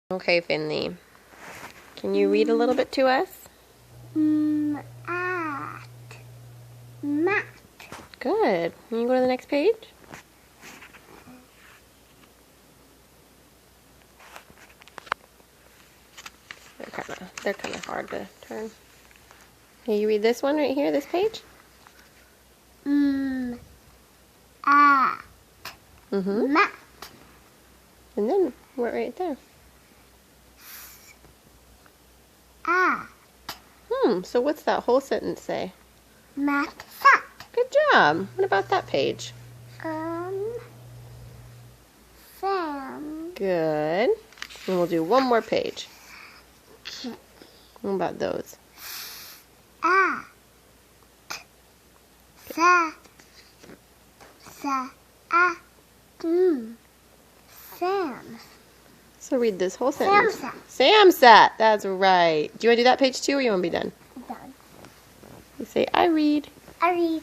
Okay, Finley. Can you read a little bit to us? Mat. Good. Can you go to the next page? They're kind of hard to turn. Can you read this one right here, this page? Mat. And then what right there? So what's that whole sentence say? Mat. Sat. Good job. What about that page? Sam. Good. And we'll do one more page. What about those? Sam. So read this whole sentence. Sam sat. Sam sat. That's right. Do you want to do that page too, or you want to be done? Done. You say, I read. I read.